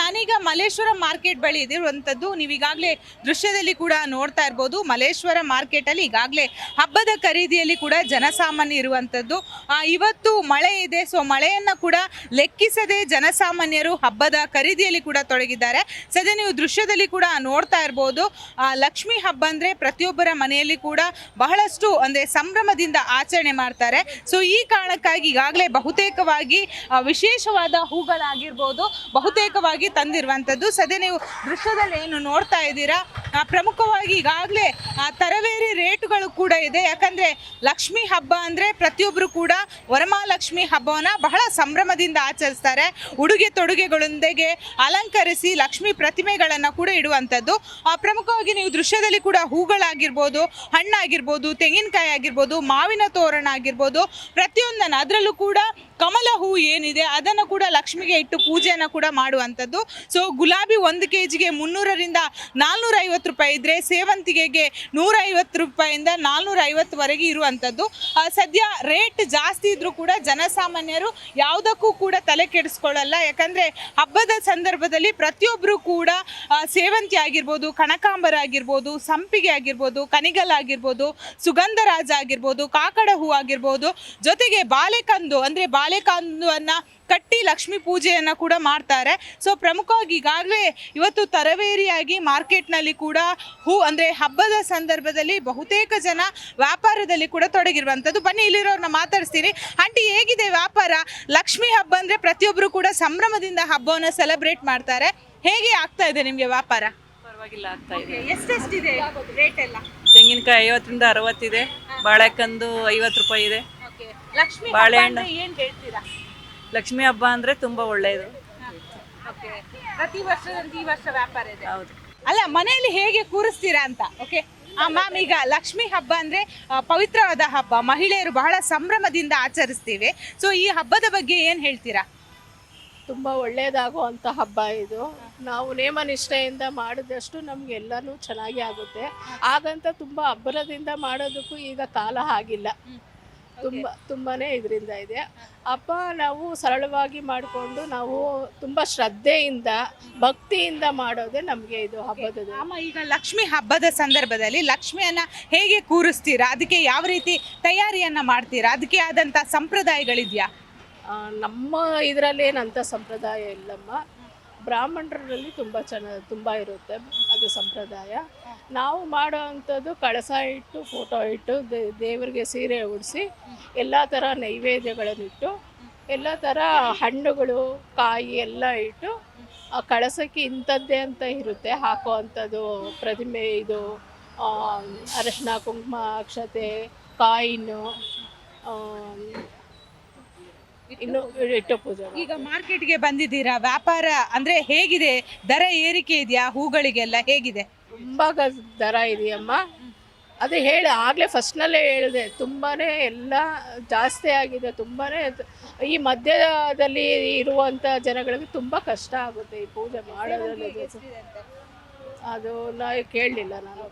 ನಾನೀಗ ಮಲ್ಲೇಶ್ವರ ಮಾರ್ಕೆಟ್ ಬಳಿ ಇರುವಂಥದ್ದು. ನೀವು ಈಗಾಗಲೇ ದೃಶ್ಯದಲ್ಲಿ ಕೂಡ ನೋಡ್ತಾ ಇರ್ಬೋದು. ಮಲ್ಲೇಶ್ವರ ಮಾರ್ಕೆಟಲ್ಲಿ ಈಗಾಗಲೇ ಹಬ್ಬದ ಖರೀದಿಯಲ್ಲಿ ಕೂಡ ಜನಸಾಮಾನ್ಯ ಇರುವಂಥದ್ದು. ಇವತ್ತು ಮಳೆ ಇದೆ, ಸೊ ಮಳೆಯನ್ನು ಕೂಡ ಲೆಕ್ಕಿಸದೆ ಜನಸಾಮಾನ್ಯರು ಹಬ್ಬದ ಖರೀದಿಯಲ್ಲಿ ಕೂಡ ತೊಡಗಿದ್ದಾರೆ. ಸದ್ಯ ನೀವು ದೃಶ್ಯದಲ್ಲಿ ಕೂಡ ನೋಡ್ತಾ ಇರ್ಬೋದು. ಲಕ್ಷ್ಮೀ ಹಬ್ಬ ಅಂದರೆ ಪ್ರತಿಯೊಬ್ಬರ ಮನೆಯಲ್ಲಿ ಕೂಡ ಬಹಳಷ್ಟು ಅಂದರೆ ಸಂಭ್ರಮದಿಂದ ಆಚರಣೆ ಮಾಡ್ತಾರೆ. ಸೊ ಈ ಕಾರಣಕ್ಕಾಗಿ ಈಗಾಗಲೇ ಬಹುತೇಕವಾಗಿ ವಿಶೇಷವಾದ ಹೂಗಳಾಗಿರ್ಬೋದು ಬಹುತೇಕವಾಗಿ ತಂದಿರುವಂಥದ್ದು. ಸದ್ಯ ನೀವು ದೃಶ್ಯದಲ್ಲಿ ಏನು ನೋಡ್ತಾ ಇದ್ದೀರಾ, ಪ್ರಮುಖವಾಗಿ ಈಗಾಗಲೇ ತರಬೇರಿ ರೇಟುಗಳು ಕೂಡ ಇದೆ. ಯಾಕಂದರೆ ಲಕ್ಷ್ಮೀ ಹಬ್ಬ ಅಂದರೆ ಪ್ರತಿಯೊಬ್ಬರು ಕೂಡ ವರಮಹಾಲಕ್ಷ್ಮಿ ಹಬ್ಬವನ್ನು ಬಹಳ ಸಂಭ್ರಮದಿಂದ ಆಚರಿಸ್ತಾರೆ. ಉಡುಗೆ ತೊಡುಗೆಗಳೊಂದಿಗೆ ಅಲಂಕರಿಸಿ ಲಕ್ಷ್ಮೀ ಪ್ರತಿಮೆಗಳನ್ನು ಕೂಡ ಇಡುವಂಥದ್ದು. ಪ್ರಮುಖವಾಗಿ ನೀವು ದೃಶ್ಯದಲ್ಲಿ ಕೂಡ ಹೂಗಳಾಗಿರ್ಬೋದು, ಹಣ್ಣಾಗಿರ್ಬೋದು, ತೆಂಗಿನಕಾಯಿ ಆಗಿರ್ಬೋದು, ಮಾವಿನ ತೋರಣ ಆಗಿರ್ಬೋದು, ಪ್ರತಿಯೊಂದನ್ನು ಅದರಲ್ಲೂ ಕೂಡ ಕಮಲ ಹೂ ಏನಿದೆ ಅದನ್ನು ಕೂಡ ಲಕ್ಷ್ಮಿಗೆ ಇಟ್ಟು ಪೂಜೆಯನ್ನು ಕೂಡ ಮಾಡುವಂಥದ್ದು. ಸೊ ಗುಲಾಬಿ 1 kgಗೆ 300ರಿಂದ 450 ರೂಪಾಯಿ ಇದ್ದರೆ ಸೇವಂತಿಗೆಗೆ 150 ರೂಪಾಯಿಂದ 450ವರೆಗೆ ಇರುವಂಥದ್ದು. ಸದ್ಯ ರೇಟ್ ಜಾಸ್ತಿ ಇದ್ದರೂ ಕೂಡ ಜನಸಾಮಾನ್ಯರು ಯಾವುದಕ್ಕೂ ಕೂಡ ತಲೆ ಕೆಡಿಸ್ಕೊಳ್ಳಲ್ಲ. ಯಾಕಂದರೆ ಹಬ್ಬದ ಸಂದರ್ಭದಲ್ಲಿ ಪ್ರತಿಯೊಬ್ಬರು ಕೂಡ ಸೇವಂತಿ ಆಗಿರ್ಬೋದು, ಕನಕಾಂಬರ ಆಗಿರ್ಬೋದು, ಸಂಪಿಗೆ ಆಗಿರ್ಬೋದು, ಕನಿಗಲ್ ಆಗಿರ್ಬೋದು, ಸುಗಂಧರಾಜ ಆಗಿರ್ಬೋದು, ಕಾಕಡ ಹೂ ಆಗಿರ್ಬೋದು, ಜೊತೆಗೆ ಬಾಳೆಕಂದು ಅಂದರೆ ಬಾಳೆಕಂದುವನ್ನು ಕಟ್ಟಿ ಲಕ್ಷ್ಮೀ ಪೂಜೆಯನ್ನು ಕೂಡ ಮಾಡ್ತಾರೆ. ಸೊ ಪ್ರಮುಖವಾಗಿ ಈಗಾಗಲೇ ಇವತ್ತು ತರಬೇರಿಯಾಗಿ ಮಾರ್ಕೆಟ್ನಲ್ಲಿ ಕೂಡ ಹೂ ಅಂದರೆ ಹಬ್ಬದ ಸಂದರ್ಭದಲ್ಲಿ ಬಹುತೇಕ ಜನ ವ್ಯಾಪಾರದಲ್ಲಿ ಕೂಡ ತೊಡಗಿರುವಂಥದ್ದು. ಬನ್ನಿ ಇಲ್ಲಿರೋರನ್ನ ಮಾತಾಡಿಸ್ತೀನಿ. ಆಂಟಿ, ಹೇಗಿದೆ ವ್ಯಾಪಾರ? ಲಕ್ಷ್ಮೀ ಹಬ್ಬ ಅಂದರೆ ಪ್ರತಿಯೊಬ್ಬರು ಕೂಡ ಸಂಭ್ರಮದಿಂದ ಹಬ್ಬವನ್ನು ಸೆಲೆಬ್ರೇಟ್ ಮಾಡ್ತಾರೆ. ಹೇಗೆ ಆಗ್ತಾ ಇದೆ ನಿಮಗೆ ವ್ಯಾಪಾರ? ಪರವಾಗಿಲ್ಲ, ಆಗ್ತಾ ಇದೆ. ಎಷ್ಟೆಷ್ಟಿದೆ ರೇಟ್ ಎಲ್ಲ? ತೆಂಗಿನಕಾಯಿ 50ರಿಂದ 60 ಇದೆ, ಬಾಳೆಕಂದು 50 ರೂಪಾಯಿ ಇದೆ. ಲಕ್ಷ್ಮೀ ಬಾಳೆಹಣ್ಣು ಏನು ಹೇಳ್ತೀರಾ? ಲಕ್ಷ್ಮಿ ಹಬ್ಬ ಅಂದ್ರೆ ತುಂಬಾ ಒಳ್ಳೆಯದು. ಪ್ರತಿ ವರ್ಷದಂತೆ ಈ ವರ್ಷ ವ್ಯಾಪಾರ ಇದೆ. ಹೌದು. ಅಲ್ಲ, ಮನೆಯಲ್ಲಿ ಹೇಗೆ ಕೂರಿಸ್ತೀರಾ ಅಂತ. ಓಕೆ ಮ್ಯಾಮ್, ಈಗ ಲಕ್ಷ್ಮೀ ಹಬ್ಬ ಅಂದರೆ ಪವಿತ್ರವಾದ ಹಬ್ಬ, ಮಹಿಳೆಯರು ಬಹಳ ಸಂಭ್ರಮದಿಂದ ಆಚರಿಸ್ತೀವಿ. ಸೊ ಈ ಹಬ್ಬದ ಬಗ್ಗೆ ಏನು ಹೇಳ್ತೀರಾ? ತುಂಬ ಒಳ್ಳೆಯದಾಗುವಂಥ ಹಬ್ಬ ಇದು. ನಾವು ನೇಮನಿಷ್ಠೆಯಿಂದ ಮಾಡಿದಷ್ಟು ನಮಗೆಲ್ಲನೂ ಚೆನ್ನಾಗಿ ಆಗುತ್ತೆ. ಹಾಗಂತ ತುಂಬ ಅಬ್ಬರದಿಂದ ಮಾಡೋದಕ್ಕೂ ಈಗ ಕಾಲ ಆಗಿಲ್ಲ. ತುಂಬಾ ಇದರಿಂದ ಇದೆ ಹಬ್ಬ. ನಾವು ಸರಳವಾಗಿ ಮಾಡಿಕೊಂಡು ನಾವು ತುಂಬ ಶ್ರದ್ಧೆಯಿಂದ ಭಕ್ತಿಯಿಂದ ಮಾಡೋದೇ ನಮಗೆ ಇದು ಹಬ್ಬದ. ಈಗ ಲಕ್ಷ್ಮಿ ಹಬ್ಬದ ಸಂದರ್ಭದಲ್ಲಿ ಲಕ್ಷ್ಮಿಯನ್ನು ಹೇಗೆ ಕೂರಿಸ್ತೀರಾ? ಅದಕ್ಕೆ ಯಾವ ರೀತಿ ತಯಾರಿಯನ್ನು ಮಾಡ್ತೀರಾ? ಅದಕ್ಕೆ ಆದಂಥ ಸಂಪ್ರದಾಯಗಳಿದೆಯಾ? ನಮ್ಮ ಇದರಲ್ಲಿ ಏನಂತ ಸಂಪ್ರದಾಯ ಇಲ್ಲಮ್ಮ. ಬ್ರಾಹ್ಮಣರಲ್ಲಿ ತುಂಬ ಇರುತ್ತೆ ಅದು ಸಂಪ್ರದಾಯ. ನಾವು ಮಾಡೋ ಅಂಥದ್ದು ಕಳಸ ಇಟ್ಟು, ಫೋಟೋ ಇಟ್ಟು, ದೇವರಿಗೆ ಸೀರೆ ಉಡಿಸಿ, ಎಲ್ಲ ಥರ ನೈವೇದ್ಯಗಳನ್ನಿಟ್ಟು, ಎಲ್ಲ ಥರ ಹಣ್ಣುಗಳು, ಕಾಯಿ ಎಲ್ಲ ಇಟ್ಟು, ಆ ಕಳಸಕ್ಕೆ ಇಂಥದ್ದೇ ಅಂತ ಇರುತ್ತೆ ಹಾಕೋ ಅಂಥದ್ದು ಪ್ರತಿಮೆ. ಇದು ಅರಶಿನ, ಕುಂಕುಮ, ಅಕ್ಷತೆ, ಕಾಯಿನು, ಇನ್ನು ಇಟ್ಟು ಪೂಜೆ. ಈಗ ಮಾರ್ಕೆಟ್ಗೆ ಬಂದಿದ್ದೀರಾ, ವ್ಯಾಪಾರ ಅಂದರೆ ಹೇಗಿದೆ? ದರ ಏರಿಕೆ ಇದೆಯಾ? ಹೂಗಳಿಗೆಲ್ಲ ಹೇಗಿದೆ? ತುಂಬ ದರ ಇದೆಯಮ್ಮ. ಅದು ಆಗಲೇ ಫಸ್ಟ್ನಲ್ಲೇ ಹೇಳಿದೆ, ತುಂಬಾ ಎಲ್ಲ ಜಾಸ್ತಿ ಆಗಿದೆ. ತುಂಬಾ ಈ ಮಧ್ಯದಲ್ಲಿ ಇರುವಂಥ ಜನಗಳಿಗೆ ತುಂಬ ಕಷ್ಟ ಆಗುತ್ತೆ ಈ ಪೂಜೆ ಮಾಡೋದ್ರಲ್ಲಿ. ಅದು ನಾ ಕೇಳಲಿಲ್ಲ ನಾನು.